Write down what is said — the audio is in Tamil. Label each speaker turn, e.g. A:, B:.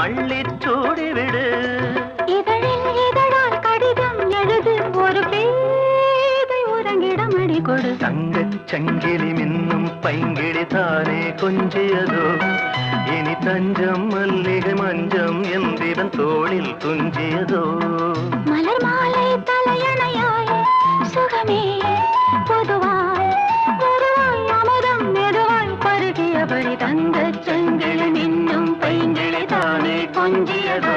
A: அள்ளிச் சூடிவிடு.
B: இதழில் இதழால் கடிதம் எழுது, ஒரு பேதை உறங்கிடம் அடி கொடு.
A: தங்கச் சங்கிலி மின்னும் பைங்கிழி தானே கொஞ்சியதோ, இனி தஞ்சம் மல்லிகை மஞ்சம் என்றிவன் தோளில் துஞ்சியதோ.
B: மலர் மாலை தலையணையாய் சுகமே பொதுவாய் பொதுவாய் அமுதம் மெதுவாய் பருகியபடி தங்கச் சங்கிலி மின்னும் பைங்கிழி தானே கொஞ்சியதோ.